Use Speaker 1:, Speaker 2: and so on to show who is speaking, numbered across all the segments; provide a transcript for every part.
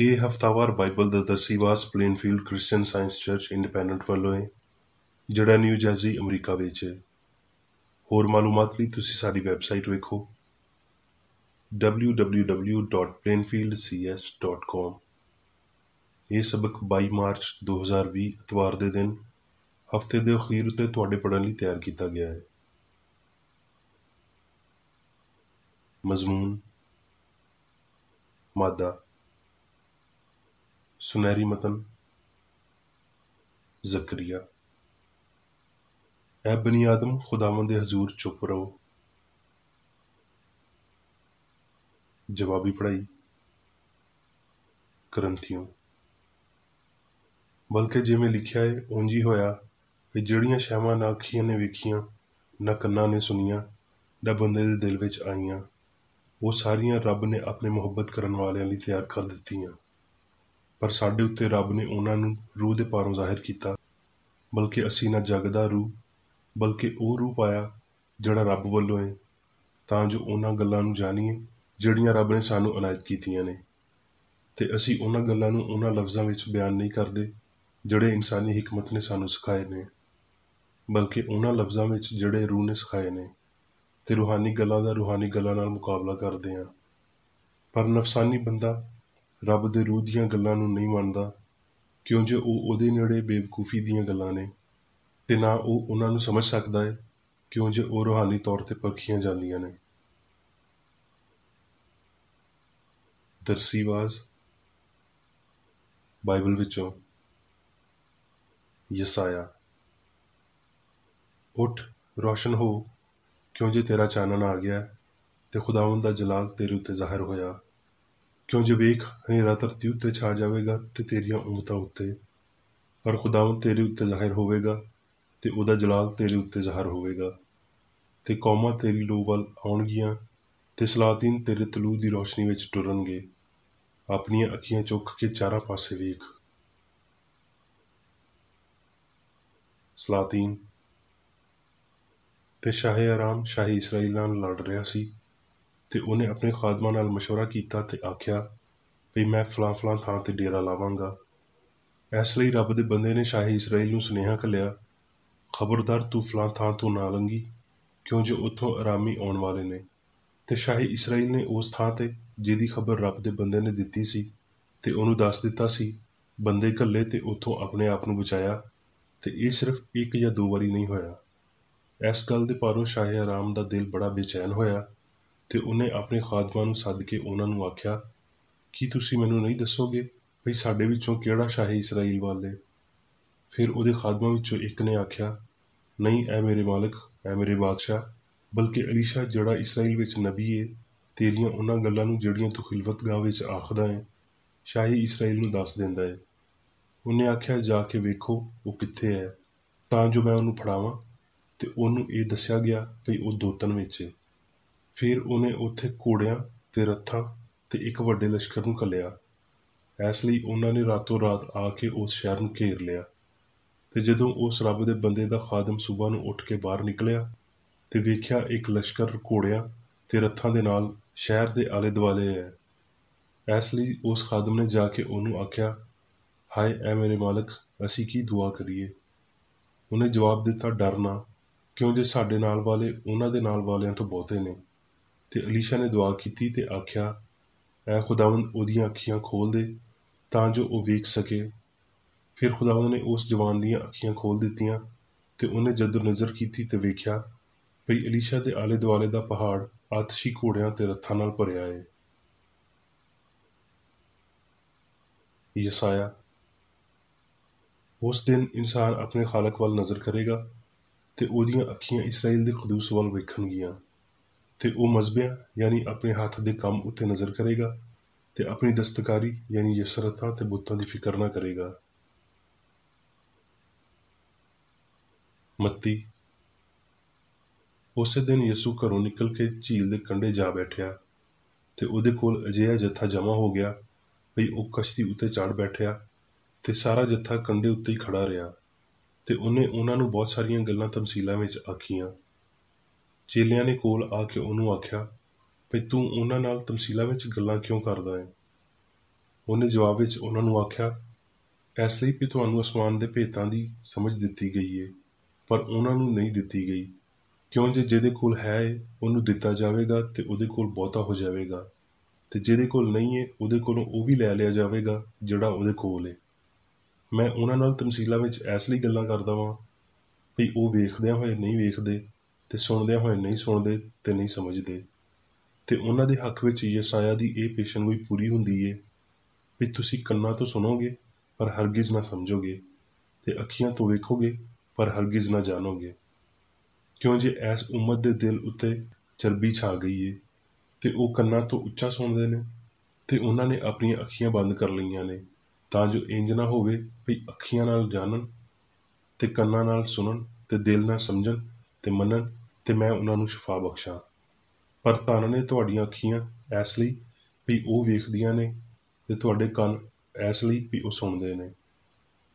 Speaker 1: ਇਹ ਹਫ਼ਤਾਵਾਰ ਬਾਈਬਲ ਦਾ ਦਰਸੀਵਾਰ ਸਪਲੇਨਫੀਲਡ Christian science church independent ਵੱਲੋਂ ਹੈ, ਜਿਹੜਾ ਨਿਊ ਜਰਸੀ, ਅਮਰੀਕਾ ਵਿੱਚ ਹੈ। ਹੋਰ ਮਾਲੂਮਾਤ ਲਈ ਤੁਸੀਂ ਸਾਡੀ ਵੈਬਸਾਈਟ ਵੇਖੋ www.plainfieldcs.com। ਇਹ ਸਬਕ 22 ਮਾਰਚ 2020 ਇਤਵਾਰ ਦੇ ਦਿਨ ਹਫ਼ਤੇ ਦੇ ਅਖੀਰ ਉੱਤੇ ਤੁਹਾਡੇ ਪੜ੍ਹਨ ਲਈ ਤਿਆਰ ਕੀਤਾ ਗਿਆ ਹੈ। ਮਜ਼ਮੂਨ, ਮਾਦਾ, ਸੁਨਹਿਰੀ ਮਤਨ, ਜ਼ਕਰੀਆ। ਐ ਬਨੀ ਆਦਮ, ਖੁਦਾਵੰਦ ਦੇ ਹਜ਼ੂਰ ਚੁੱਪ ਰਹੋ। ਜਵਾਬੀ ਪੜ੍ਹਾਈ। ਕਰੰਥੀਓ। ਬਲਕਿ ਜਿਵੇਂ ਲਿਖਿਆ ਹੈ ਉਂਝ ਹੀ ਹੋਇਆ ਕਿ ਜਿਹੜੀਆਂ ਸ਼ੈਵਾਂ ਨਾ ਅੱਖੀਆਂ ਨੇ ਵੇਖੀਆਂ, ਨਾ ਕੰਨਾਂ ਨੇ ਸੁਣੀਆਂ, ਨਾ ਬੰਦੇ ਦੇ ਦਿਲ ਵਿੱਚ ਆਈਆਂ, ਉਹ ਸਾਰੀਆਂ ਰੱਬ ਨੇ ਆਪਣੇ ਮੁਹੱਬਤ ਕਰਨ ਵਾਲਿਆਂ ਲਈ ਤਿਆਰ ਕਰ ਦਿੱਤੀਆਂ। ਪਰ ਸਾਡੇ ਉੱਤੇ ਰੱਬ ਨੇ ਉਹਨਾਂ ਨੂੰ ਰੂਹ ਦੇ ਪਾਰੋਂ ਜ਼ਾਹਿਰ ਕੀਤਾ। ਬਲਕਿ ਅਸੀਂ ਨਾ ਜਗ ਦਾ ਰੂਹ, ਬਲਕਿ ਉਹ ਰੂਹ ਪਾਇਆ ਜਿਹੜਾ ਰੱਬ ਵੱਲੋਂ ਹੈ, ਤਾਂ ਜੋ ਉਹਨਾਂ ਗੱਲਾਂ ਨੂੰ ਜਾਣੀਏ ਜਿਹੜੀਆਂ ਰੱਬ ਨੇ ਸਾਨੂੰ ਅਨਾਇਤ ਕੀਤੀਆਂ ਨੇ। ਤੇ ਅਸੀਂ ਉਹਨਾਂ ਗੱਲਾਂ ਨੂੰ ਉਹਨਾਂ ਲਫ਼ਜ਼ਾਂ ਵਿੱਚ ਬਿਆਨ ਨਹੀਂ ਕਰਦੇ ਜਿਹੜੇ ਇਨਸਾਨੀ ਹਿਕਮਤ ਨੇ ਸਾਨੂੰ ਸਿਖਾਏ ਨੇ, ਬਲਕਿ ਉਹਨਾਂ ਲਫ਼ਜ਼ਾਂ ਵਿੱਚ ਜਿਹੜੇ ਰੂਹ ਨੇ ਸਿਖਾਏ ਨੇ, ਤੇ ਰੂਹਾਨੀ ਗੱਲਾਂ ਦਾ ਰੂਹਾਨੀ ਗੱਲਾਂ ਨਾਲ ਮੁਕਾਬਲਾ ਕਰਦੇ ਹਾਂ। ਪਰ ਨਫਸਾਨੀ ਬੰਦਾ ਰੱਬ ਦੇ ਰੂਹ ਦੀਆਂ ਗੱਲਾਂ ਨੂੰ ਨਹੀਂ ਮੰਨਦਾ, ਕਿਉਂਜੇ ਉਹ ਉਹਦੇ ਨੇੜੇ ਬੇਵਕੂਫੀ ਦੀਆਂ ਗੱਲਾਂ ਨੇ, ਤੇ ਨਾ ਉਹ ਉਹਨਾਂ ਨੂੰ ਸਮਝ ਸਕਦਾ ਹੈ, ਕਿਉਂਜੇ ਉਹ ਰੂਹਾਨੀ ਤੌਰ ਤੇ ਪਰਖੀਆਂ ਜਾਂਦੀਆਂ ਨੇ। ਦਰਸੀਵਾਜ਼ ਬਾਈਬਲ ਵਿੱਚੋਂ ਯਸਾਇਆ। ਉੱਠ, ਰੋਸ਼ਨ ਹੋ, ਕਿਉਂਜੇ ਤੇਰਾ ਚਾਨਣ ਆ ਗਿਆ ਤੇ ਖੁਦਾਵੰਦ ਦਾ ਜਲਾਲ ਤੇਰੇ ਉੱਤੇ ਜ਼ਾਹਿਰ ਹੋਇਆ। ਕਿਉਂਜੇ ਵੇਖ, ਹਨੇਰਾ ਧਰਤੀ ਉੱਤੇ ਛਾ ਜਾਵੇਗਾ ਤੇ ਤੇਰੀਆਂ ਉਮਤਾਂ ਉੱਤੇ, ਪਰ ਖੁਦਾਵੰਦ ਤੇਰੇ ਉੱਤੇ ਜ਼ਾਹਿਰ ਹੋਵੇਗਾ ਤੇ ਉਹਦਾ ਜਲਾਲ ਤੇਰੇ ਉੱਤੇ ਜ਼ਾਹਿਰ ਹੋਵੇਗਾ। ਤੇ ਕੌਮਾਂ ਤੇਰੀ ਲੋਅ ਵੱਲ ਆਉਣਗੀਆਂ ਤੇ ਸਲਾਤੀਨ ਤੇਰੇ ਤਲੂ ਦੀ ਰੋਸ਼ਨੀ ਵਿੱਚ ਟੁਰਨਗੇ। ਆਪਣੀਆਂ ਅੱਖੀਆਂ ਚੁੱਕ ਕੇ ਚਾਰਾਂ ਪਾਸੇ ਵੇਖ। ਸਲਾਤੀਨ। ਤੇ ਸ਼ਾਹੇ ਆਰਾਮ ਸ਼ਾਹੀ ਇਸਰਾਈਲ ਨਾਲ ਲੜ ਰਿਹਾ ਸੀ, ਤੇ ਉਹਨੇ ਆਪਣੇ ਖਾਦਮਾਂ ਨਾਲ ਮਸ਼ਵਰਾ ਕੀਤਾ ਤੇ ਆਖਿਆ ਵੀ ਮੈਂ ਫਲਾਂ ਥਾਂ ਤੇ ਡੇਰਾ ਲਾਵਾਂਗਾ। ਇਸ ਲਈ ਰੱਬ ਦੇ ਬੰਦੇ ਨੇ ਸ਼ਾਹੀ ਇਸਰਾਈਲ ਨੂੰ ਸੁਨੇਹਾ ਘੱਲਿਆ, ਖਬਰਦਾਰ ਤੂੰ ਫਲਾਂ ਥਾਂ ਤੋਂ ਨਾ ਲੰਘੀ, ਕਿਉਂਜੇ ਉੱਥੋਂ ਆਰਾਮੀ ਆਉਣ ਵਾਲੇ ਨੇ। ਤੇ ਸ਼ਾਹੀ ਇਸਰਾਈਲ ਨੇ ਉਸ ਥਾਂ ਤੇ ਜਿਹਦੀ ਖਬਰ ਰੱਬ ਦੇ ਬੰਦੇ ਨੇ ਦਿੱਤੀ ਸੀ ਤੇ ਉਹਨੂੰ ਦੱਸ ਦਿੱਤਾ ਸੀ, ਬੰਦੇ ਘੱਲੇ ਤੇ ਉੱਥੋਂ ਆਪਣੇ ਆਪ ਨੂੰ ਬਚਾਇਆ। ਤੇ ਇਹ ਸਿਰਫ 1 ਜਾਂ 2 ਵਾਰੀ ਨਹੀਂ ਹੋਇਆ। ਇਸ ਗੱਲ ਦੇ ਭਾਰੋਂ ਸ਼ਾਹੇ ਆਰਾਮ ਦਾ ਦਿਲ ਬੜਾ ਬੇਚੈਨ ਹੋਇਆ, ਤੇ ਉਹਨੇ ਆਪਣੇ ਖਾਦਮਾਂ ਨੂੰ ਸੱਦ ਕੇ ਉਹਨਾਂ ਨੂੰ ਆਖਿਆ, ਕੀ ਤੁਸੀਂ ਮੈਨੂੰ ਨਹੀਂ ਦੱਸੋਗੇ ਭਈ ਸਾਡੇ ਵਿੱਚੋਂ ਕਿਹੜਾ ਸ਼ਾਹੀ ਇਸਰਾਈਲ ਵੱਲ ਹੈ? ਫਿਰ ਉਹਦੇ ਖਾਦਮਾਂ ਵਿੱਚੋਂ ਇੱਕ ਨੇ ਆਖਿਆ, ਨਹੀਂ ਐ ਮੇਰੇ ਮਾਲਕ, ਐ ਮੇਰੇ ਬਾਦਸ਼ਾਹ, ਬਲਕਿ ਅਲੀਸ਼ਾ ਜਿਹੜਾ ਇਸਰਾਈਲ ਵਿੱਚ ਨਬੀ ਏ, ਤੇਰੀਆਂ ਉਹਨਾਂ ਗੱਲਾਂ ਨੂੰ ਜਿਹੜੀਆਂ ਤੂੰ ਖਿਲਵਤਗਾਹ ਵਿੱਚ ਆਖਦਾ ਹੈ, ਸ਼ਾਹੀ ਇਸਰਾਈਲ ਨੂੰ ਦੱਸ ਦਿੰਦਾ ਹੈ। ਉਹਨੇ ਆਖਿਆ, ਜਾ ਕੇ ਵੇਖੋ ਉਹ ਕਿੱਥੇ ਹੈ, ਤਾਂ ਜੋ ਮੈਂ ਉਹਨੂੰ ਫੜਾਵਾਂ। ਤੇ ਉਹਨੂੰ ਇਹ ਦੱਸਿਆ ਗਿਆ ਭਈ ਉਹ ਦੋਤਨ ਵਿੱਚ ਹੈ। ਫਿਰ ਉਹਨੇ ਉੱਥੇ ਘੋੜਿਆਂ ਤੇ ਰੱਥਾਂ ਤੇ ਇੱਕ ਵੱਡੇ ਲਸ਼ਕਰ ਨੂੰ ਘੱਲਿਆ। ਇਸ ਲਈ ਉਹਨਾਂ ਨੇ ਰਾਤੋਂ ਰਾਤ ਆ ਕੇ ਉਸ ਸ਼ਹਿਰ ਨੂੰ ਘੇਰ ਲਿਆ। ਤੇ ਜਦੋਂ ਉਸ ਰੱਬ ਦੇ ਬੰਦੇ ਦਾ ਖਾਦਮ ਸੁਬਹ ਨੂੰ ਉੱਠ ਕੇ ਬਾਹਰ ਨਿਕਲਿਆ ਤੇ ਵੇਖਿਆ ਇੱਕ ਲਸ਼ਕਰ ਘੋੜਿਆਂ ਤੇ ਰੱਥਾਂ ਦੇ ਨਾਲ ਸ਼ਹਿਰ ਦੇ ਆਲੇ ਦੁਆਲੇ ਹੈ। ਇਸ ਲਈ ਉਸ ਖਾਦਮ ਨੇ ਜਾ ਕੇ ਉਹਨੂੰ ਆਖਿਆ, ਹਾਏ ਐ ਮੇਰੇ ਮਾਲਕ, ਅਸੀਂ ਕੀ ਦੁਆ ਕਰੀਏ? ਉਹਨੇ ਜਵਾਬ ਦਿੱਤਾ, ਡਰ ਨਾ, ਕਿਉਂਜੇ ਸਾਡੇ ਨਾਲ ਵਾਲੇ ਉਹਨਾਂ ਦੇ ਨਾਲ ਵਾਲਿਆਂ ਤੋਂ ਬਹੁਤੇ ਨੇ। ਤੇ ਅਲੀਸ਼ਾ ਨੇ ਦੁਆ ਕੀਤੀ ਤੇ ਆਖਿਆ, ਐ ਖੁਦਾਵੰਦ ਉਹਦੀਆਂ ਅੱਖੀਆਂ ਖੋਲ੍ਹ ਦੇ ਤਾਂ ਜੋ ਉਹ ਵੇਖ ਸਕੇ। ਫਿਰ ਖੁਦਾਵੰਦ ਨੇ ਉਸ ਜਵਾਨ ਦੀਆਂ ਅੱਖੀਆਂ ਖੋਲ੍ਹ ਦਿੱਤੀਆਂ, ਤੇ ਉਹਨੇ ਜਦੋਂ ਨਜ਼ਰ ਕੀਤੀ ਤੇ ਵੇਖਿਆ ਭਈ ਅਲੀਸ਼ਾ ਦੇ ਆਲੇ ਦੁਆਲੇ ਦਾ ਪਹਾੜ ਆਤਸ਼ੀ ਘੋੜਿਆਂ ਤੇ ਰੱਥਾਂ ਨਾਲ ਭਰਿਆ ਹੈ। ਯਸਾਇਆ। ਉਸ ਦਿਨ ਇਨਸਾਨ ਆਪਣੇ ਖਾਲਕ ਵੱਲ ਨਜ਼ਰ ਕਰੇਗਾ ਤੇ ਉਹਦੀਆਂ ਅੱਖੀਆਂ ਇਸਰਾਈਲ ਦੇ ਕਦੂਸ ਵੱਲ ਵੇਖਣਗੀਆਂ। ਤੇ ਉਹ ਮਜ਼ਬਿਆਂ ਯਾਨੀ ਆਪਣੇ ਹੱਥ ਦੇ ਕੰਮ ਉੱਤੇ ਨਜ਼ਰ ਕਰੇਗਾ ਤੇ ਆਪਣੀ ਦਸਤਕਾਰੀ ਯਾਨੀ ਯਸਰਤਾਂ ਤੇ ਬੁੱਤਾਂ ਦੀ ਫਿਕਰ ਨਾ ਕਰੇਗਾ। ਮੱਤੀ। ਉਸੇ ਦਿਨ ਯਿਸੂ ਘਰੋਂ ਨਿਕਲ ਕੇ ਝੀਲ ਦੇ ਕੰਢੇ ਜਾ ਬੈਠਿਆ, ਤੇ ਉਹਦੇ ਕੋਲ ਅਜਿਹਾ ਜੱਥਾ ਜਮ੍ਹਾਂ ਹੋ ਗਿਆ ਭਈ ਉਹ ਕਸ਼ਤੀ ਉੱਤੇ ਚੜ੍ਹ ਬੈਠਿਆ, ਤੇ ਸਾਰਾ ਜੱਥਾ ਕੰਢੇ ਉੱਤੇ ਹੀ ਖੜਾ ਰਿਹਾ। ਤੇ ਉਹਨੇ ਉਹਨਾਂ ਨੂੰ ਬਹੁਤ ਸਾਰੀਆਂ ਗੱਲਾਂ ਤਮਸੀਲਾਂ ਵਿੱਚ ਆਖੀਆਂ। ਚੇਲਿਆਂ ਨੇ ਕੋਲ ਆ ਕੇ ਉਹਨੂੰ ਆਖਿਆ, ਭਈ ਤੂੰ ਉਹਨਾਂ ਨਾਲ ਤਮਸੀਲਾਂ ਵਿੱਚ ਗੱਲਾਂ ਕਿਉਂ ਕਰਦਾ ਹੈ? ਉਹਨੇ ਜਵਾਬ ਵਿੱਚ ਉਹਨਾਂ ਨੂੰ ਆਖਿਆ, ਇਸ ਲਈ ਵੀ ਤੁਹਾਨੂੰ ਅਸਮਾਨ ਦੇ ਭੇਤਾਂ ਦੀ ਸਮਝ ਦਿੱਤੀ ਗਈ ਏ, ਪਰ ਉਹਨਾਂ ਨੂੰ ਨਹੀਂ ਦਿੱਤੀ ਗਈ। ਕਿਉਂ ਜੇ ਜਿਹਦੇ ਕੋਲ ਹੈ ਉਹਨੂੰ ਦਿੱਤਾ ਜਾਵੇਗਾ ਤੇ ਉਹਦੇ ਕੋਲ ਬਹੁਤਾ ਹੋ ਜਾਵੇਗਾ, ਤੇ ਜਿਹਦੇ ਕੋਲ ਨਹੀਂ ਏ ਉਹਦੇ ਕੋਲੋਂ ਉਹ ਵੀ ਲੈ ਲਿਆ ਜਾਵੇਗਾ ਜਿਹੜਾ ਉਹਦੇ ਕੋਲ ਏ। ਮੈਂ ਉਹਨਾਂ ਨਾਲ ਤਮਸੀਲਾਂ ਵਿੱਚ ਇਸ ਲਈ ਗੱਲਾਂ ਕਰਦਾ ਵਾਂ ਵੀ ਉਹ ਵੇਖਦਿਆਂ ਹੋਏ ਨਹੀਂ ਵੇਖਦੇ, ਤੇ ਸੁਣਦਿਆਂ ਹੋਏ ਨਹੀਂ ਸੁਣਦੇ ਤੇ ਨਹੀਂ ਸਮਝਦੇ। ਤੇ ਉਹਨਾਂ ਦੇ ਹੱਕ ਵਿੱਚ ਯਸਾਇਆ ਦੀ ਇਹ ਪੇਸ਼ਨਗੋਈ ਪੂਰੀ ਹੁੰਦੀ ਏ ਵੀ ਤੁਸੀਂ ਕੰਨਾਂ ਤੋਂ ਸੁਣੋਗੇ ਪਰ ਹਰਗਿਜ਼ ਨਾ ਸਮਝੋਗੇ, ਤੇ ਅੱਖੀਆਂ ਤੋਂ ਵੇਖੋਗੇ ਪਰ ਹਰਗਿਜ਼ ਨਾ ਜਾਣੋਗੇ। ਕਿਉਂ ਜੇ ਇਸ ਉਮਤ ਦੇ ਦਿਲ ਉੱਤੇ ਚਰਬੀ ਛਾ ਗਈ ਏ, ਤੇ ਉਹ ਕੰਨਾਂ ਤੋਂ ਉੱਚਾ ਸੁਣਦੇ ਨੇ, ਤੇ ਉਹਨਾਂ ਨੇ ਆਪਣੀਆਂ ਅੱਖੀਆਂ ਬੰਦ ਕਰ ਲਈਆਂ ਨੇ, ਤਾਂ ਜੋ ਇੰਜ ਨਾ ਹੋਵੇ ਵੀ ਅੱਖੀਆਂ ਨਾਲ ਜਾਣਨ ਤੇ ਕੰਨਾਂ ਨਾਲ ਸੁਣਨ ਤੇ ਦਿਲ ਨਾਲ ਸਮਝਣ ਤੇ ਮੰਨਣ, ਤੇ ਮੈਂ ਉਹਨਾਂ ਨੂੰ ਸ਼ਿਫਾ ਬਖਸ਼ਾਂ। ਪਰ ਧੰਨ ਨੇ ਤੁਹਾਡੀਆਂ ਅੱਖੀਆਂ ਇਸ ਲਈ ਵੀ ਉਹ ਵੇਖਦੀਆਂ ਨੇ, ਤੇ ਤੁਹਾਡੇ ਕੰਨ ਇਸ ਲਈ ਵੀ ਉਹ ਸੁਣਦੇ ਨੇ।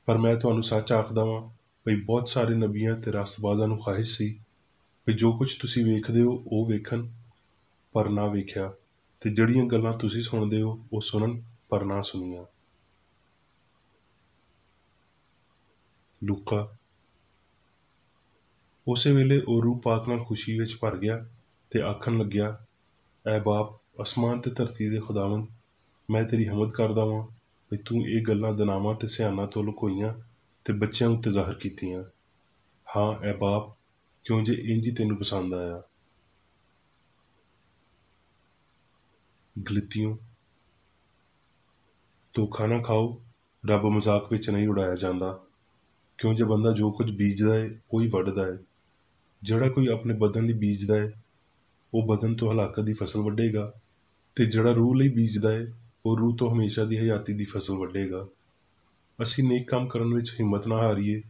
Speaker 1: ਪਰ ਮੈਂ ਤੁਹਾਨੂੰ ਸੱਚ ਆਖਦਾ ਵਾਂ ਵੀ ਬਹੁਤ ਸਾਰੇ ਨਬੀਆਂ ਤੇ ਰਸਤਬਾਜ਼ਾਂ ਨੂੰ ਖਾਹਿਸ਼ ਸੀ ਵੀ ਜੋ ਕੁਝ ਤੁਸੀਂ ਵੇਖਦੇ ਹੋ ਉਹ ਵੇਖਣ ਪਰ ਨਾ ਵੇਖਿਆ, ਤੇ ਜਿਹੜੀਆਂ ਗੱਲਾਂ ਤੁਸੀਂ ਸੁਣਦੇ ਹੋ ਉਹ ਸੁਣਨ ਪਰ ਨਾ ਸੁਣੀਆਂ। ਲੂਕਾ। ਉਸੇ ਵੇਲੇ ਉਹ ਰੂਹ ਪਾਕ ਨਾਲ ਖੁਸ਼ੀ ਵਿੱਚ ਭਰ ਗਿਆ ਤੇ ਆਖਣ ਲੱਗਿਆ, ਐ ਬਾਪ, ਅਸਮਾਨ ਤੇ ਧਰਤੀ ਦੇ ਖੁਦਾਵੰਦ, ਮੈਂ ਤੇਰੀ ਹਮਦ ਕਰਦਾ ਵਾਂ ਵੀ ਤੂੰ ਇਹ ਗੱਲਾਂ ਦਨਾਵਾਂ ਤੇ ਸਿਆਣਾਂ ਤੋਂ ਲੁਕੋਈਆਂ ਤੇ ਬੱਚਿਆਂ ਉੱਤੇ ਜ਼ਾਹਰ ਕੀਤੀਆਂ। ਹਾਂ ਐ ਬਾਪ, ਕਿਉਂ ਜੇ ਇੰਜ ਹੀ ਤੈਨੂੰ ਪਸੰਦ ਆਇਆ। ਗਲਤੀਓਂ। ਧੋਖਾ ਨਾ ਖਾਓ, ਰੱਬ ਮਜ਼ਾਕ ਵਿੱਚ ਨਹੀਂ ਉਡਾਇਆ ਜਾਂਦਾ। ਕਿਉਂ ਜੇ ਬੰਦਾ ਜੋ ਕੁਝ ਬੀਜਦਾ ਹੈ ਉਹੀ ਵੱਢਦਾ ਹੈ। ਜਿਹੜਾ ਕੋਈ ਆਪਣੇ ਬਦਨ ਲਈ ਬੀਜਦਾ ਹੈ ਉਹ ਬਦਨ ਤੋਂ ਹਲਾਕਤ ਦੀ ਫਸਲ ਵੱਢੇਗਾ, ਤੇ ਜਿਹੜਾ ਰੂਹ ਲਈ ਬੀਜਦਾ ਹੈ ਉਹ ਰੂਹ ਤੋਂ ਹਮੇਸ਼ਾ ਦੀ ਹਯਾਤੀ ਦੀ ਫਸਲ ਵੱਢੇਗਾ। ਅਸੀਂ ਨੇਕ ਕੰਮ ਕਰਨ ਵਿੱਚ ਹਿੰਮਤ ਨਾ ਹਾਰੀਏ,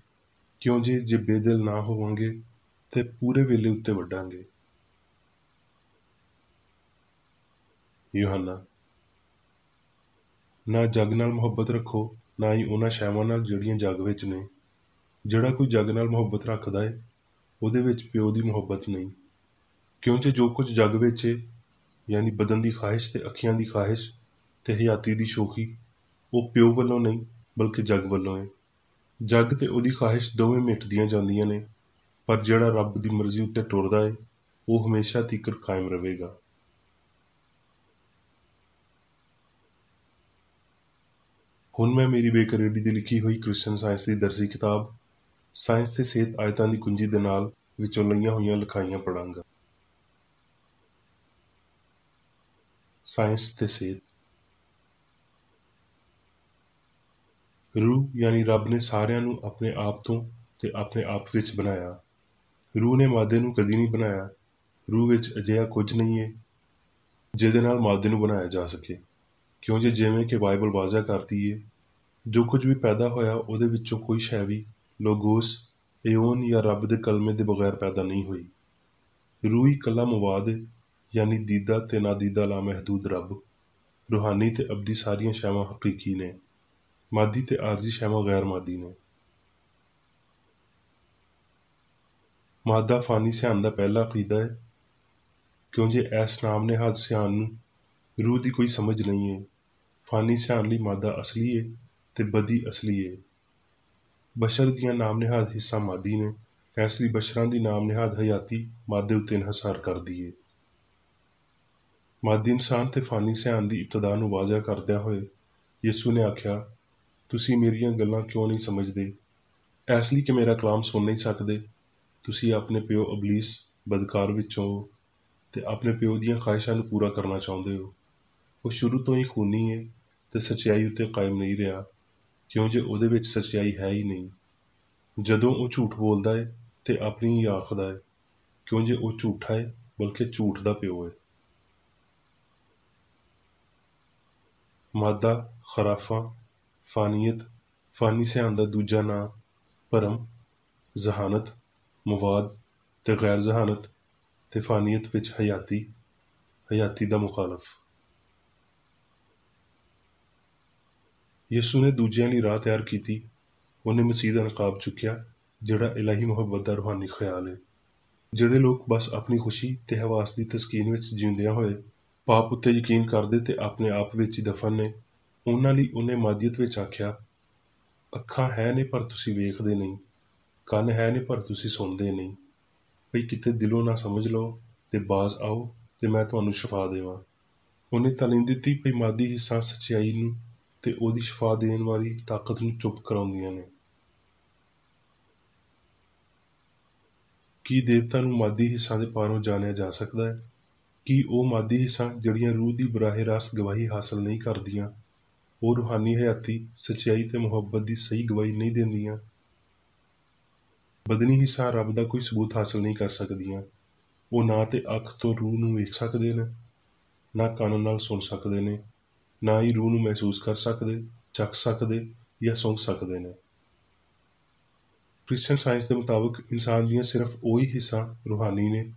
Speaker 1: ਕਿਉਂ ਜੇ ਬੇਦਿਲ ਨਾ ਹੋਵਾਂਗੇ ਤੇ ਪੂਰੇ ਵੇਲੇ ਉੱਤੇ ਵੱਢਾਂਗੇ। ਯੂਹੰਨਾ। ਨਾ ਜੱਗ ਨਾਲ ਮੁਹੱਬਤ ਰੱਖੋ, ਨਾ ਹੀ ਉਹਨਾਂ ਸ਼ੈਵਾਂ ਨਾਲ ਜਿਹੜੀਆਂ ਜੱਗ ਵਿੱਚ ਨੇ। ਜਿਹੜਾ ਕੋਈ ਜੱਗ ਨਾਲ ਮੁਹੱਬਤ ਰੱਖਦਾ ਹੈ ਉਹਦੇ ਵਿੱਚ ਪਿਓ ਦੀ ਮੁਹੱਬਤ ਨਹੀਂ। ਕਿਉਂ ਜੇ ਜੋ ਕੁਝ ਜੱਗ ਵਿੱਚ ਹੈ, ਯਾਨੀ ਬਦਨ ਦੀ ਖਾਹਿਸ਼ ਤੇ ਅੱਖੀਆਂ ਦੀ ਖਾਹਿਸ਼ ਤੇ ਹਯਾਤੀ ਦੀ ਸ਼ੋਖੀ, ਉਹ ਪਿਓ ਵੱਲੋਂ ਨਹੀਂ ਬਲਕਿ ਜੱਗ ਵੱਲੋਂ ਹੈ। ਜੱਗ ਤੇ ਉਹਦੀ ਖਾਹਿਸ਼ ਦੋਵੇਂ ਮਿਟਦੀਆਂ ਜਾਂਦੀਆਂ ਨੇ, ਪਰ ਜਿਹੜਾ ਰੱਬ ਦੀ ਮਰਜ਼ੀ ਉੱਤੇ ਟੁਰਦਾ ਹੈ ਉਹ ਹਮੇਸ਼ਾ ਤੀਕਰ ਕਾਇਮ ਰਹੇਗਾ। ਹੁਣ ਮੈਂ ਮੇਰੀ ਬੇਕਰੇਡੀ ਦੀ ਲਿਖੀ ਹੋਈ ਕ੍ਰਿਸਚਨ ਸਾਇੰਸ ਦੀ ਦਰਸੀ ਕਿਤਾਬ ਸਾਇੰਸ ਤੇ ਸਿਹਤ ਆਇਤਾਂ ਦੀ ਕੁੰਜੀ ਦੇ ਨਾਲ ਵਿੱਚੋਂ ਲਈਆਂ ਹੋਈਆਂ ਲਿਖਾਈਆਂ ਪੜ੍ਹਾਂਗਾ। ਸਾਇੰਸ ਤੇ ਸਿਹਤ। ਰੂਹ ਯਾਨੀ ਰੱਬ ਨੇ ਸਾਰਿਆਂ ਨੂੰ ਆਪਣੇ ਆਪ ਤੋਂ ਤੇ ਆਪਣੇ ਆਪ ਵਿੱਚ ਬਣਾਇਆ। ਰੂਹ ਨੇ ਮਾਦੇ ਨੂੰ ਕਦੀ ਨਹੀਂ ਬਣਾਇਆ। ਰੂਹ ਵਿੱਚ ਅਜਿਹਾ ਕੁਝ ਨਹੀਂ ਹੈ ਜਿਹਦੇ ਨਾਲ ਮਾਦੇ ਨੂੰ ਬਣਾਇਆ ਜਾ ਸਕੇ। ਕਿਉਂ ਜੇ ਜਿਵੇਂ ਕਿ ਬਾਈਬਲ ਵਾਜ਼ਾ ਕਰਦੀ ਹੈ, ਜੋ ਕੁਝ ਵੀ ਪੈਦਾ ਹੋਇਆ ਉਹਦੇ ਵਿੱਚੋਂ ਕੋਈ ਸ਼ੈ ਵੀ ਲੋਗੋਸ, ਏਓਨ ਜਾਂ ਰੱਬ ਦੇ ਕਲਮੇ ਦੇ ਬਗੈਰ ਪੈਦਾ ਨਹੀਂ ਹੋਈ। ਰੂਹ ਹੀ ਇਕੱਲਾ ਮਵਾਦ ਹੈ, ਯਾਨੀ ਦੀਦਾ ਤੇ ਨਾਦੀਦਾ ਲਾਮਹਿਦੂਦ ਰੱਬ। ਰੂਹਾਨੀ ਤੇ ਅਬਦੀ ਸਾਰੀਆਂ ਸ਼ੈਵਾਂ ਹਕੀਕੀ ਨੇ, ਮਾਦੀ ਤੇ ਆਰਜ਼ੀ ਸ਼ੈਵਾਂ ਗੈਰ ਮਾਦੀ ਨੇ। ਮਾਦਾ ਫਾਨੀ ਸਿਆਣ ਦਾ ਪਹਿਲਾ ਅਕੀਦਾ ਹੈ। ਕਿਉਂ ਜੇ ਇਸ ਨਾਮ ਨਿਹਾਦ ਸਿਆਣ ਨੂੰ ਰੂਹ ਦੀ ਕੋਈ ਸਮਝ ਨਹੀਂ ਹੈ। ਫਾਨੀ ਸਿਆਣ ਲਈ ਮਾਦਾ ਅਸਲੀ ਹੈ ਤੇ ਬਦੀ ਅਸਲੀ ਹੈ। ਬਸ਼ਰ ਦੀਆਂ ਨਾਮ ਨਿਹਾਦ ਹਿੱਸਾ ਮਾਦੀ ਨੇ, ਇਸ ਲਈ ਬਸ਼ਰਾਂ ਦੀ ਨਾਮ ਨਿਹਾਦ ਹਯਾਤੀ ਮਾਦੇ ਉੱਤੇ ਇਨਹਸਾਰ ਕਰਦੀ ਹੈ। ਮਾਦੀ ਇਨਸਾਨ ਤੇ ਫਾਨੀ ਸਿਆਣ ਦੀ ਇਬਤਦਾ ਨੂੰ ਵਾਜ਼ਾ ਕਰਦਿਆਂ ਹੋਏ ਯਿਸੂ ਨੇ ਆਖਿਆ, ਤੁਸੀਂ ਮੇਰੀਆਂ ਗੱਲਾਂ ਕਿਉਂ ਨਹੀਂ ਸਮਝਦੇ? ਇਸ ਲਈ ਕਿ ਮੇਰਾ ਕਲਾਮ ਸੁਣ ਨਹੀਂ ਸਕਦੇ। ਤੁਸੀਂ ਆਪਣੇ ਪਿਓ ਅਬਲੀਸ ਬਦਕਾਰ ਵਿੱਚੋਂ ਹੋ ਤੇ ਆਪਣੇ ਪਿਓ ਦੀਆਂ ਖਾਹਿਸ਼ਾਂ ਨੂੰ ਪੂਰਾ ਕਰਨਾ ਚਾਹੁੰਦੇ ਹੋ। ਉਹ ਸ਼ੁਰੂ ਤੋਂ ਹੀ ਖੂਨੀ ਹੈ ਤੇ ਸੱਚਾਈ ਉੱਤੇ ਕਾਇਮ ਨਹੀਂ ਰਿਹਾ, ਕਿਉਂ ਜੇ ਉਹਦੇ ਵਿੱਚ ਸੱਚਾਈ ਹੈ ਹੀ ਨਹੀਂ। ਜਦੋਂ ਉਹ ਝੂਠ ਬੋਲਦਾ ਹੈ ਤੇ ਆਪਣੀ ਹੀ ਆਖਦਾ ਹੈ, ਕਿਉਂ ਜੇ ਉਹ ਝੂਠਾ ਹੈ ਬਲਕਿ ਝੂਠ ਦਾ ਪਿਓ ਹੈ। ਮਾਦਾ, ਖਰਾਫਾ, ਫਾਨੀਅਤ, ਫਾਨੀ ਸਿਆਣ ਦਾ ਦੂਜਾ ਨਾਂ ਭਰਮ, ਜ਼ਹਾਨਤ, ਮਵਾਦ ਤੇ ਗੈਰ ਜ਼ਹਾਨਤ ਤੇ ਫਾਨੀਅਤ ਵਿੱਚ ਹਯਾਤੀ, ਹਯਾਤੀ ਦਾ ਮੁਖਾਲਫ। ਯਿਸੂ ਨੇ ਦੂਜਿਆਂ ਲਈ ਰਾਹ ਤਿਆਰ ਕੀਤੀ। ਉਹਨੇ ਮਸੀਹ ਦਾ ਨਕਾਬ ਚੁੱਕਿਆ, ਜਿਹੜਾ ਇਲਾਹੀ ਮੁਹੱਬਤ ਦਾ ਰੂਹਾਨੀ ਖਿਆਲ ਹੈ। ਜਿਹੜੇ ਲੋਕ ਬਸ ਆਪਣੀ ਖੁਸ਼ੀ ਤੇ ਹਵਾਸ ਦੀ ਤਸਕੀਨ ਵਿੱਚ ਜਿਉਂਦਿਆਂ ਹੋਏ ਪਾਪ ਉੱਤੇ ਯਕੀਨ ਕਰਦੇ ਤੇ ਆਪਣੇ ਆਪ ਵਿੱਚ ਹੀ ਦਫਨ ਨੇ, ਉਹਨਾਂ ਲਈ ਉਹਨੇ ਮਾਦੀਅਤ ਵਿੱਚ ਆਖਿਆ, ਅੱਖਾਂ ਹੈ ਨੇ ਪਰ ਤੁਸੀਂ ਵੇਖਦੇ ਨਹੀਂ, ਕੰਨ ਹੈ ਨੇ ਪਰ ਤੁਸੀਂ ਸੁਣਦੇ ਨਹੀਂ, ਭਈ ਕਿਤੇ ਦਿਲੋਂ ਨਾ ਸਮਝ ਲਓ ਤੇ ਬਾਜ਼ ਆਓ ਤੇ ਮੈਂ ਤੁਹਾਨੂੰ ਸ਼ਿਫਾ ਦੇਵਾਂ। ਉਹਨੇ ਤਾਲੀਮ ਦਿੱਤੀ ਭਈ ਮਾਦੀ ਹਿੱਸਾ ਸੱਚਾਈ ਨੂੰ ਤੇ ਉਹਦੀ ਸ਼ਿਫਾ ਦੇਣ ਵਾਲੀ ਤਾਕਤ ਨੂੰ ਚੁੱਪ ਕਰਾਉਂਦੀਆਂ ਨੇ। ਕੀ ਦੇਵਤਾ ਨੂੰ ਮਾਦੀ ਹਿੱਸਾਂ ਦੇ ਪਾਰੋਂ ਜਾਣਿਆ ਜਾ ਸਕਦਾ ਹੈ? ਕੀ ਉਹ ਮਾਦੀ ਹਿੱਸਾਂ ਜਿਹੜੀਆਂ ਰੂਹ ਦੀ ਬਰਾਹ ਰਾਸਤ ਗਵਾਹੀ ਹਾਸਲ ਨਹੀਂ ਕਰਦੀਆਂ, ਉਹ ਰੂਹਾਨੀ ਹਯਾਤੀ, ਸੱਚਾਈ ਤੇ ਮੁਹੱਬਤ ਦੀ ਸਹੀ ਗਵਾਹੀ ਨਹੀਂ ਦਿੰਦੀਆਂ? ਬਦਨੀ ਹਿੱਸਾ ਰੱਬ ਦਾ ਕੋਈ ਸਬੂਤ ਹਾਸਲ ਨਹੀਂ ਕਰ ਸਕਦੀਆਂ। ਉਹ ਨਾ ਤੇ ਅੱਖ ਤੋਂ ਰੂਹ ਨੂੰ ਵੇਖ ਸਕਦੇ ਨੇ, ਨਾ ਕੰਨ ਨਾਲ ਸੁਣ ਸਕਦੇ ਨੇ, ਨਾ ਹੀ ਰੂਹ ਨੂੰ ਮਹਿਸੂਸ ਕਰ ਸਕਦੇ, ਚੱਖ ਸਕਦੇ ਜਾਂ ਸੁੰਘ ਸਕਦੇ ਨੇ। ਕ੍ਰਿਸਚਨ ਸਾਇੰਸ ਦੇ ਮੁਤਾਬਕ ਇਨਸਾਨ ਦੀਆਂ ਸਿਰਫ ਉਹੀ ਹਿੱਸਾਂ ਰੂਹਾਨੀ ਨੇ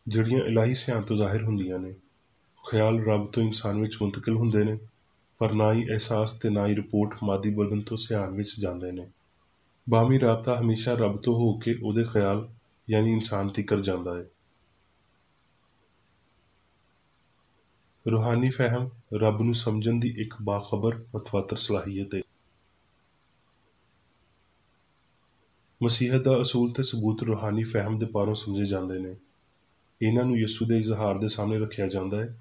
Speaker 1: ਜਿਹੜੀਆਂ ਇਲਾਹੀ ਸਿਆਣ ਤੋਂ ਜ਼ਾਹਿਰ ਹੁੰਦੀਆਂ ਨੇ। ਖਿਆਲ ਰੱਬ ਤੋਂ ਇਨਸਾਨ ਵਿੱਚ ਮੁੰਤਕਿਲ ਹੁੰਦੇ ਨੇ, ਪਰ ਨਾ ਹੀ ਅਹਿਸਾਸ ਤੇ ਨਾ ਹੀ ਰਿਪੋਰਟ ਮਾਦੀ ਬਦਨ ਤੋਂ ਸਿਆਣ ਵਿੱਚ ਜਾਂਦੇ ਨੇ। ਬਾਹਮੀ ਰਾਬਤਾ ਹਮੇਸ਼ਾ ਰੱਬ ਤੋਂ ਹੋ ਕੇ ਉਹਦੇ ਖਿਆਲ ਯਾਨੀ ਇਨਸਾਨ ਤੀਕਰ ਜਾਂਦਾ ਹੈ। ਰੂਹਾਨੀ ਫਹਿਮ ਰੱਬ ਨੂੰ ਸਮਝਣ ਦੀ ਇੱਕ ਬਾਖਬਰ ਮਤਵਾਤਰ ਸਲਾਹੀਅਤ ਹੈ। ਮਸੀਹਤ ਦਾ ਅਸੂਲ ਤੇ ਸਬੂਤ ਰੂਹਾਨੀ ਫਹਿਮ ਦੇ ਪਾਰੋਂ ਸਮਝੇ ਜਾਂਦੇ ਨੇ। ਇਹਨਾਂ ਨੂੰ ਯਿਸੂ ਦੇ ਇਜ਼ਹਾਰ ਦੇ ਸਾਹਮਣੇ ਰੱਖਿਆ ਜਾਂਦਾ ਹੈ,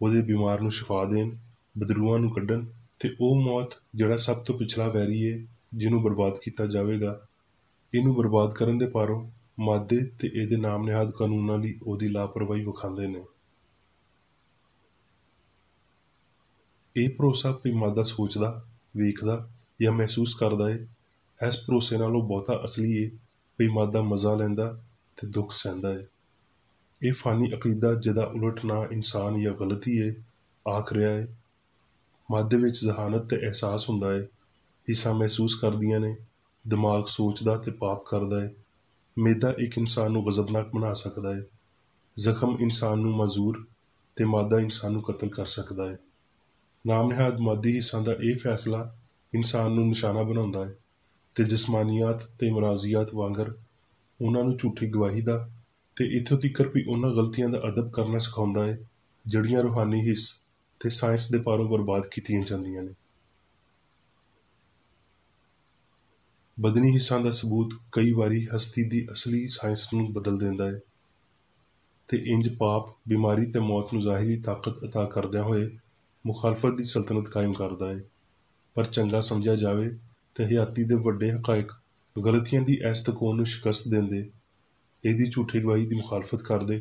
Speaker 1: ਉਹਦੇ ਬਿਮਾਰ ਨੂੰ ਸ਼ਿਫਾ ਦੇਣ, ਬਦਰੂਆਂ ਨੂੰ ਕੱਢਣ ਤੇ ਉਹ ਮੌਤ ਜਿਹੜਾ ਸਭ ਤੋਂ ਪਿਛਲਾ ਵੈਰੀ ਏ ਜਿਹਨੂੰ ਬਰਬਾਦ ਕੀਤਾ ਜਾਵੇਗਾ, ਇਹਨੂੰ ਬਰਬਾਦ ਕਰਨ ਦੇ ਪਾਰੋਂ ਮਾਦੇ ਤੇ ਇਹਦੇ ਨਾਮ ਨਿਹਾਦ ਕਾਨੂੰਨਾਂ ਲਈ ਉਹਦੀ ਲਾਪਰਵਾਹੀ ਵਿਖਾਉਂਦੇ ਨੇ। ਇਹ ਭਰੋਸਾ ਵੀ ਮਾਦਾ ਸੋਚਦਾ, ਵੇਖਦਾ ਜਾਂ ਮਹਿਸੂਸ ਕਰਦਾ ਏ, ਇਸ ਭਰੋਸੇ ਨਾਲੋਂ ਬਹੁਤਾ ਅਸਲੀ ਏ ਵੀ ਮਾਦਾ ਮਜ਼ਾ ਲੈਂਦਾ ਤੇ ਦੁੱਖ ਸਹਿੰਦਾ ਏ। ਇਹ ਫਾਨੀ ਅਕੀਦਾ ਜਿਹਦਾ ਉਲਟ ਨਾ ਇਨਸਾਨ ਜਾਂ ਗਲਤੀ ਏ ਆਖ ਰਿਹਾ ਏ। ਮਾਦੇ ਵਿੱਚ ਜ਼ਹਾਨਤ ਤੇ ਅਹਿਸਾਸ ਹੁੰਦਾ ਏ, ਹਿੱਸਾ ਮਹਿਸੂਸ ਕਰਦੀਆਂ ਨੇ, ਦਿਮਾਗ ਸੋਚਦਾ ਤੇ ਪਾਪ ਕਰਦਾ ਏ। ਮੈਦਾ ਇੱਕ ਇਨਸਾਨ ਨੂੰ ਗਜ਼ਬਨਾਕ ਬਣਾ ਸਕਦਾ ਏ, ਜ਼ਖਮ ਇਨਸਾਨ ਨੂੰ ਮਾਜ਼ੂਰ ਤੇ ਮਾਦਾ ਇਨਸਾਨ ਨੂੰ ਕਤਲ ਕਰ ਸਕਦਾ ਏ। ਨਾਮ ਨਿਹਾਦ ਮਾਦੀ ਹਿੱਸਾਂ ਦਾ ਇਹ ਫੈਸਲਾ ਇਨਸਾਨ ਨੂੰ ਨਿਸ਼ਾਨਾ ਬਣਾਉਂਦਾ ਏ ਤੇ ਜਿਸਮਾਨੀਆਤ ਤੇ ਮਰਾਜ਼ੀਆਤ ਵਾਂਗਰ ਉਹਨਾਂ ਨੂੰ ਝੂਠੀ ਗਵਾਹੀ ਦਾ ਤੇ ਇੱਥੋਂ ਤੀਕਰ ਵੀ ਉਹਨਾਂ ਗਲਤੀਆਂ ਦਾ ਅਦਬ ਕਰਨਾ ਸਿਖਾਉਂਦਾ ਏ ਜਿਹੜੀਆਂ ਰੂਹਾਨੀ ਹਿੱਸ ਤੇ ਸਾਇੰਸ ਦੇ ਪਾਰੋਂ ਬਰਬਾਦ ਕੀਤੀਆਂ ਜਾਂਦੀਆਂ ਨੇ। ਬਦਨੀ ਹਿੱਸਾਂ ਦਾ ਸਬੂਤ ਕਈ ਵਾਰੀ ਹਸਤੀ ਦੀ ਅਸਲੀ ਸਾਇੰਸ ਨੂੰ ਬਦਲ ਦਿੰਦਾ ਏ ਤੇ ਇੰਜ ਪਾਪ, ਬਿਮਾਰੀ ਤੇ ਮੌਤ ਨੂੰ ਜ਼ਾਹਿਰੀ ਤਾਕਤ ਅਤਾ ਕਰਦਿਆਂ ਹੋਏ ਮੁਖਾਲਫਤ ਦੀ ਸਲਤਨਤ ਕਾਇਮ ਕਰਦਾ ਏ। ਪਰ ਚੰਗਾ ਸਮਝਿਆ ਜਾਵੇ ਤੇ ਹਯਾਤੀ ਦੇ ਵੱਡੇ ਹਕਾਇਕ ਗਲਤੀਆਂ ਦੀ ਇਸ ਤਕੋਨ ਨੂੰ ਸ਼ਿਕਸਤ ਦਿੰਦੇ, ਇਹਦੀ ਝੂਠੀ ਗਵਾਹੀ ਦੀ ਮੁਖਾਲਫਤ ਕਰਦੇ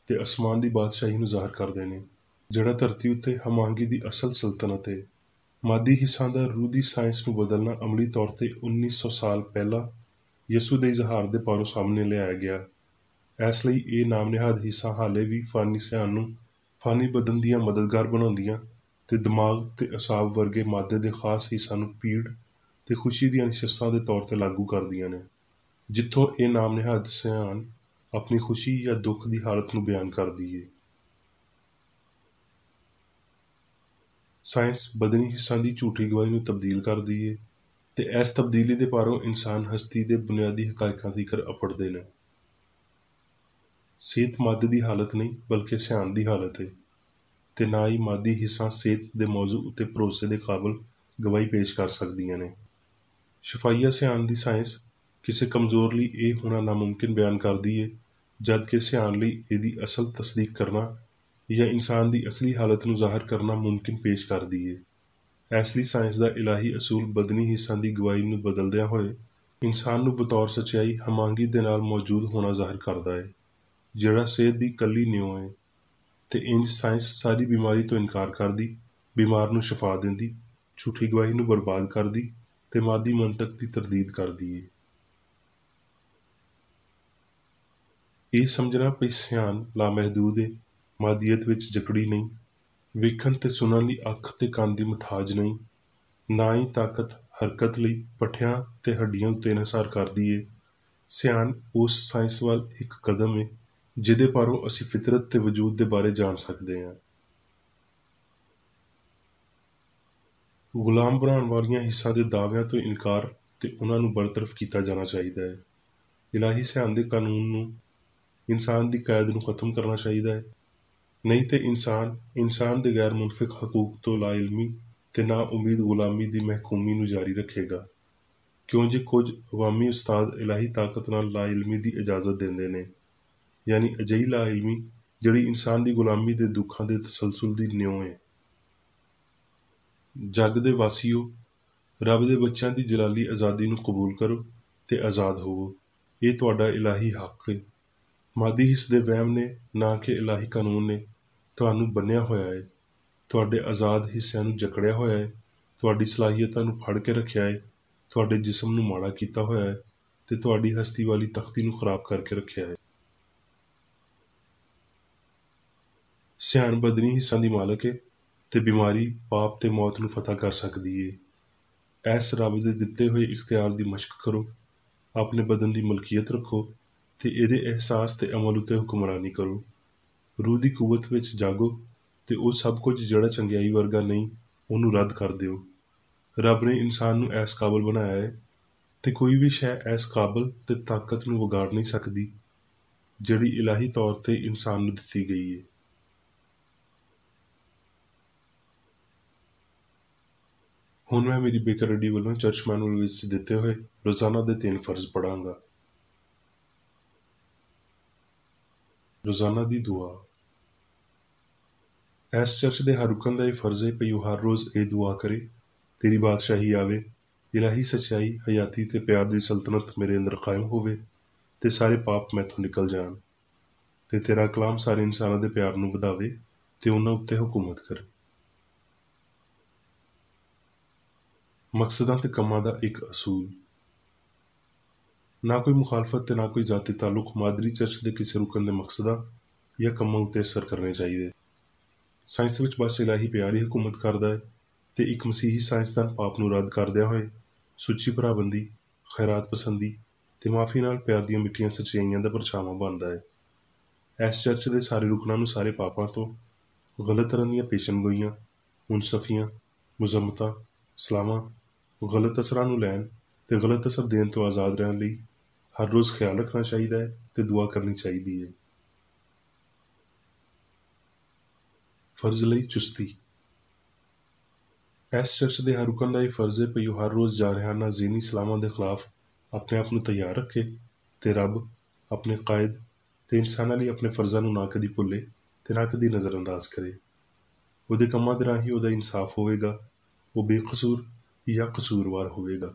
Speaker 1: ਤੇ ਅਸਮਾਨ ਦੀ ਬਾਦਸ਼ਾਹੀ ਨੂੰ ਜ਼ਾਹਰ ਕਰਦੇ ਨੇ, ਜਿਹੜਾ ਧਰਤੀ ਉੱਤੇ ਹਮਾਂਗੀ ਦੀ ਅਸਲ ਸਲਤਨਤ ਏ। ਮਾਦੀ ਹਿੱਸਾਂ ਦਾ ਰੂਹ ਦੀ ਸਾਇੰਸ ਨੂੰ ਬਦਲਣਾ ਅਮਲੀ ਤੌਰ ਤੇ 1900 ਸਾਲ ਪਹਿਲਾਂ ਯਿਸੂ ਦੇ ਇਜ਼ਹਾਰ ਦੇ ਪਾਰੋਂ ਸਾਹਮਣੇ ਲਿਆਇਆ ਗਿਆ। ਇਸ ਲਈ ਇਹ ਨਾਮ ਨਿਹਾਦ ਹਿੱਸਾਂ ਹਾਲੇ ਵੀ ਫਾਨੀ ਸਿਆਣ ਨੂੰ ਫਾਨੀ ਬਦਨ ਦੀਆਂ ਮਦਦਗਾਰ ਬਣਾਉਂਦੀਆਂ ਤੇ ਦਿਮਾਗ ਤੇ ਅਸਾਬ ਵਰਗੇ ਮਾਦੇ ਦੇ ਖਾਸ ਹਿੱਸਾਂ ਨੂੰ ਪੀੜ ਤੇ ਖੁਸ਼ੀ ਦੀਆਂ ਨਸ਼ਸਤਾਂ ਦੇ ਤੌਰ ਤੇ ਲਾਗੂ ਕਰਦੀਆਂ ਨੇ, ਜਿੱਥੋਂ ਇਹ ਨਾਮ ਨਿਹਾਦ ਸਿਆਣ ਆਪਣੀ ਖੁਸ਼ੀ ਜਾਂ ਦੁੱਖ ਦੀ ਹਾਲਤ ਨੂੰ ਬਿਆਨ ਕਰਦੀ ਏ। ਸਾਇੰਸ ਬਦਨੀ ਹਿੱਸਾਂ ਦੀ ਝੂਠੀ ਗਵਾਹੀ ਨੂੰ ਤਬਦੀਲ ਕਰਦੀ ਏ ਤੇ ਇਸ ਤਬਦੀਲੀ ਦੇ ਪਾਰੋਂ ਇਨਸਾਨ ਹਸਤੀ ਦੇ ਬੁਨਿਆਦੀ ਹਕਾਇਕਾਂ ਤੀਕਰ ਅਪੜਦੇ ਨੇ। ਸਿਹਤ ਮਾਦੇ ਦੀ ਹਾਲਤ ਨਹੀਂ ਬਲਕਿ ਸਿਆਣ ਦੀ ਹਾਲਤ ਏ ਤੇ ਨਾ ਹੀ ਮਾਦੀ ਹਿੱਸਾਂ ਸਿਹਤ ਦੇ ਮੌਜੂ ਉੱਤੇ ਭਰੋਸੇ ਦੇ ਕਾਬਲ ਗਵਾਹੀ ਪੇਸ਼ ਕਰ ਸਕਦੀਆਂ ਨੇ। ਸ਼ਿਫਾਈਆ ਸਿਆਣ ਦੀ ਸਾਇੰਸ ਕਿਸੇ ਕਮਜ਼ੋਰ ਲਈ ਇਹ ਹੋਣਾ ਨਾਮੁਮਕਿਨ ਬਿਆਨ ਕਰਦੀ ਏ, ਜਦ ਕਿ ਸਿਆਣ ਲਈ ਇਹਦੀ ਅਸਲ ਤਸਦੀਕ ਕਰਨਾ ਜਾਂ ਇਨਸਾਨ ਦੀ ਅਸਲੀ ਹਾਲਤ ਨੂੰ ਜ਼ਾਹਰ ਕਰਨਾ ਮੁਮਕਿਨ ਪੇਸ਼ ਕਰਦੀ ਏ। ਇਸ ਲਈ ਸਾਇੰਸ ਦਾ ਇਲਾਹੀ ਅਸੂਲ ਬਦਨੀ ਹਿੱਸਾਂ ਦੀ ਗਵਾਹੀ ਨੂੰ ਬਦਲਦਿਆਂ ਹੋਏ ਇਨਸਾਨ ਨੂੰ ਬਤੌਰ ਸੱਚਾਈ ਹਮਾਂਗੀ ਦੇ ਨਾਲ ਮੌਜੂਦ ਹੋਣਾ ਜ਼ਾਹਰ ਕਰਦਾ ਏ, ਜਿਹੜਾ ਸਿਹਤ ਦੀ ਇਕੱਲੀ ਨਿਉ ਏ। ਤੇ ਇੰਜ ਸਾਇੰਸ ਸਾਰੀ ਬਿਮਾਰੀ ਤੋਂ ਇਨਕਾਰ ਕਰਦੀ, ਬਿਮਾਰ ਨੂੰ ਸ਼ਿਫਾ ਦਿੰਦੀ, ਝੂਠੀ ਗਵਾਹੀ ਨੂੰ ਬਰਬਾਦ ਕਰਦੀ ਤੇ ਮਾਦੀ ਮੰਤਕ ਦੀ ਤਰਦੀਦ ਕਰਦੀ ਏ। ਇਹ ਸਮਝਣਾ ਵੀ ਸਿਆਣ ਲਾਮਹਿਦੂਦ ਏ, ਮਾਦੀਅਤ ਵਿੱਚ ਜਕੜੀ ਨਹੀਂ, ਵੇਖਣ ਤੇ ਸੁਣਨ ਲਈ ਅੱਖ ਤੇ ਕੰਨ ਦੀ ਮੁਤਾਜ ਨਹੀਂ, ਨਾ ਹੀ ਤਾਕਤ ਹਰਕਤ ਲਈ ਪੱਠਿਆਂ ਤੇ ਹੱਡੀਆਂ ਉੱਤੇ ਇਨਹਿਸਾਰ ਕਰਦੀ ਏ। ਸਿਆਣ ਉਸ ਸਾਇੰਸ ਵੱਲ ਇੱਕ ਕਦਮ ਏ ਜਿਹਦੇ ਪਾਰੋਂ ਅਸੀਂ ਫਿਤਰਤ ਤੇ ਵਜੂਦ ਦੇ ਬਾਰੇ ਜਾਣ ਸਕਦੇ ਹਾਂ। ਗੁਲਾਮ ਬਣਾਉਣ ਵਾਲੀਆਂ ਹਿੱਸਾਂ ਦੇ ਦਾਅਵਿਆਂ ਤੋਂ ਇਨਕਾਰ ਤੇ ਉਹਨਾਂ ਨੂੰ ਬਰਤਰਫ ਕੀਤਾ ਜਾਣਾ ਚਾਹੀਦਾ ਹੈ। ਇਲਾਹੀ ਸਿਆਣ ਦੇ ਕਾਨੂੰਨ ਨੂੰ ਇਨਸਾਨ ਦੀ ਕੈਦ ਨੂੰ ਖਤਮ ਕਰਨਾ ਚਾਹੀਦਾ ਹੈ, ਨਹੀਂ ਤੇ ਇਨਸਾਨ ਦੇ ਗੈਰ ਮੁਨਫਿਕ ਹਕੂਕ ਤੋਂ ਲਾਇਲਮੀ ਤੇ ਨਾ ਉਮੀਦ ਗੁਲਾਮੀ ਦੀ ਮਹਿਕੂਮੀ ਨੂੰ ਜਾਰੀ ਰੱਖੇਗਾ, ਕਿਉਂ ਜੇ ਕੁਝ ਅਵਾਮੀ ਉਸਤਾਦ ਇਲਾਹੀ ਤਾਕਤ ਨਾਲ ਲਾਇਲਮੀ ਦੀ ਇਜਾਜ਼ਤ ਦਿੰਦੇ ਨੇ, ਯਾਨੀ ਅਜਿਹੀ ਲਾਇਲਮੀ ਜਿਹੜੀ ਇਨਸਾਨ ਦੀ ਗੁਲਾਮੀ ਦੇ ਦੁੱਖਾਂ ਦੇ ਤਸਲਸੁਲ ਦੀ ਨਿਉ ਹੈ। ਜੱਗ ਦੇ ਵਾਸੀਓ, ਰੱਬ ਦੇ ਬੱਚਿਆਂ ਦੀ ਜਲਾਲੀ ਆਜ਼ਾਦੀ ਨੂੰ ਕਬੂਲ ਕਰੋ ਤੇ ਆਜ਼ਾਦ ਹੋਵੋ। ਇਹ ਤੁਹਾਡਾ ਇਲਾਹੀ ਹੱਕ ਹੈ। ਮਾਦੀ ਹਿੱਸ ਦੇ ਵਹਿਮ ਨੇ, ਨਾ ਕਿ ਇਲਾਹੀ ਕਾਨੂੰਨ ਨੇ, ਤੁਹਾਨੂੰ ਬੰਨ੍ਹਿਆ ਹੋਇਆ ਹੈ, ਤੁਹਾਡੇ ਆਜ਼ਾਦ ਹਿੱਸਿਆਂ ਨੂੰ ਜਕੜਿਆ ਹੋਇਆ ਹੈ, ਤੁਹਾਡੀ ਸਲਾਹੀਅਤਾਂ ਨੂੰ ਫੜ ਕੇ ਰੱਖਿਆ ਹੈ, ਤੁਹਾਡੇ ਜਿਸਮ ਨੂੰ ਮਾੜਾ ਕੀਤਾ ਹੋਇਆ ਹੈ ਤੇ ਤੁਹਾਡੀ ਹਸਤੀ ਵਾਲੀ ਤਖਤੀ ਨੂੰ ਖਰਾਬ ਕਰਕੇ ਰੱਖਿਆ ਹੈ। ਸਿਆਣ ਬਦਨੀ ਹਿੱਸਾਂ ਦੀ ਮਾਲਕ ਹੈ ਤੇ ਬਿਮਾਰੀ, ਪਾਪ ਤੇ ਮੌਤ ਨੂੰ ਫਤਹ ਕਰ ਸਕਦੀ ਹੈ। ਐਸ ਰੱਬ ਦੇ ਦਿੱਤੇ ਹੋਏ ਇਖਤਿਆਰ ਦੀ ਮਸ਼ਕ ਕਰੋ, ਆਪਣੇ ਬਦਨ ਦੀ ਮਲਕੀਅਤ ਰੱਖੋ ਤੇ ਇਹਦੇ ਅਹਿਸਾਸ ਤੇ ਅਮਲ ਉੱਤੇ ਹੁਕਮਰਾਨੀ ਕਰੋ। ਰੂਹ ਦੀ ਕੂਵਤ ਵਿੱਚ ਜਾਗੋ ਤੇ ਉਹ ਸਭ ਕੁਝ ਜਿਹੜਾ ਚੰਗਿਆਈ ਵਰਗਾ ਨਹੀਂ, ਉਹਨੂੰ ਰੱਦ ਕਰ ਦਿਓ। ਰੱਬ ਨੇ ਇਨਸਾਨ ਨੂੰ ਐਸ ਕਾਬਲ ਬਣਾਇਆ ਹੈ ਤੇ ਕੋਈ ਵੀ ਸ਼ੈ ਐਸ ਕਾਬਲ ਤੇ ਤਾਕਤ ਨੂੰ ਵਿਗਾੜ ਨਹੀਂ ਸਕਦੀ ਜਿਹੜੀ ਇਲਾਹੀ ਤੌਰ ਤੇ ਇਨਸਾਨ ਨੂੰ ਦਿੱਤੀ ਗਈ ਹੈ। ਹੁਣ ਮੈਂ ਮੇਰੀ ਬੇਕਰ ਅੱਡੀ ਵੱਲੋਂ ਚਰਚ ਮੈਨੂਅਲ ਵਿੱਚ ਦਿੱਤੇ ਹੋਏ ਰੋਜ਼ਾਨਾ ਦੇ 3 ਫਰਜ਼ ਪੜ੍ਹਾਂਗਾ। ਰੋਜ਼ਾਨਾ ਦੀ ਦੁਆ। ਇਸ ਚਰਚ ਦੇ ਹਰ ਰੁਕਨ ਦਾ ਇਹ ਫਰਜ਼ ਹੈ ਕਿ ਉਹ ਹਰ ਰੋਜ਼ ਇਹ ਦੁਆ ਕਰੇ, ਤੇਰੀ ਬਾਦਸ਼ਾਹੀ ਆਵੇ, ਇਲਾਹੀ ਸੱਚਾਈ, ਹਯਾਤੀ ਤੇ ਪਿਆਰ ਦੀ ਸਲਤਨਤ ਮੇਰੇ ਅੰਦਰ ਕਾਇਮ ਹੋਵੇ ਤੇ ਸਾਰੇ ਪਾਪ ਮੈਥੋਂ ਨਿਕਲ ਜਾਣ, ਤੇ ਤੇਰਾ ਕਲਾਮ ਸਾਰੇ ਇਨਸਾਨਾਂ ਦੇ ਪਿਆਰ ਨੂੰ ਵਧਾਵੇ ਤੇ ਉਹਨਾਂ ਉੱਤੇ ਹੁਕੂਮਤ ਕਰੇ। ਮਕਸਦਾਂ ਤੇ ਕੰਮਾਂ ਦਾ ਇੱਕ ਅਸੂਲ। ਨਾ ਕੋਈ ਮੁਖਾਲਫਤ ਤੇ ਨਾ ਕੋਈ ਜ਼ਾਤੀ ਤਾਲੁਕ ਮਾਦਰੀ ਚਰਚ ਦੇ ਕਿਸੇ ਰੁਕਨ ਦੇ ਮਕਸਦਾਂ ਜਾਂ ਕੰਮਾਂ ਉੱਤੇ ਅਸਰ ਕਰਨੇ ਚਾਹੀਦੇ। ਸਾਇੰਸ ਵਿੱਚ ਬਸ ਇਲਾਹੀ ਪਿਆਰ ਹੀ ਹੁਕੂਮਤ ਕਰਦਾ ਹੈ ਤੇ ਇੱਕ ਮਸੀਹੀ ਸਾਇੰਸਦਾਨ ਪਾਪ ਨੂੰ ਰੱਦ ਕਰਦਿਆਂ ਹੋਏ ਸੁੱਚੀ ਭਰਾਬੰਦੀ, ਖੈਰਾਤ ਪਸੰਦੀ ਤੇ ਮਾਫੀ ਨਾਲ ਪਿਆਰ ਦੀਆਂ ਮਿੱਠੀਆਂ ਸੱਚਾਈਆਂ ਦਾ ਪਰਛਾਵਾਂ ਬਣਦਾ ਹੈ। ਇਸ ਚਰਚ ਦੇ ਸਾਰੇ ਰੁਕਨਾਂ ਨੂੰ ਸਾਰੇ ਪਾਪਾਂ ਤੋਂ, ਗਲਤ ਤਰ੍ਹਾਂ ਦੀਆਂ ਪੇਸ਼ਨਗੋਈਆਂ, ਮੁਨਸਫੀਆਂ, ਮੁਜ਼ੰਮਤਾਂ, ਸਲਾਹਾਂ, ਗਲਤ ਅਸਰਾਂ ਨੂੰ ਲੈਣ ਤੇ ਗਲਤ ਅਸਰ ਦੇਣ ਤੋਂ ਆਜ਼ਾਦ ਰਹਿਣ ਲਈ ਹਰ ਰੋਜ਼ ਖਿਆਲ ਰੱਖਣਾ ਚਾਹੀਦਾ ਹੈ ਤੇ ਦੁਆ ਕਰਨੀ ਚਾਹੀਦੀ ਹੈ। ਫਰਜ਼ ਲਈ ਚੁਸਤੀ। ਇਸ ਚਰਚ ਦੇ ਹਰ ਰੁਕਨ ਦਾ ਇਹ ਫਰਜ਼ ਹੈ ਕਿ ਉਹ ਹਰ ਰੋਜ਼ ਜਾਰਹਾਨਾ ਜ਼ੀਨੀ ਸਲਾਮਾਂ ਦੇ ਖਿਲਾਫ ਆਪਣੇ ਆਪ ਨੂੰ ਤਿਆਰ ਰੱਖੇ ਤੇ ਰੱਬ, ਆਪਣੇ ਕਾਇਦ ਤੇ ਇਨਸਾਨਾਂ ਲਈ ਆਪਣੇ ਫਰਜ਼ਾਂ ਨੂੰ ਨਾ ਕਦੀ ਭੁੱਲੇ ਤੇ ਨਾ ਕਦੀ ਨਜ਼ਰਅੰਦਾਜ਼ ਕਰੇ। ਉਹਦੇ ਕੰਮਾਂ ਦੇ ਰਾਹੀਂ ਉਹਦਾ ਇਨਸਾਫ ਹੋਵੇਗਾ, ਉਹ ਬੇਕਸੂਰ ਜਾਂ ਕਸੂਰਵਾਰ ਹੋਵੇਗਾ।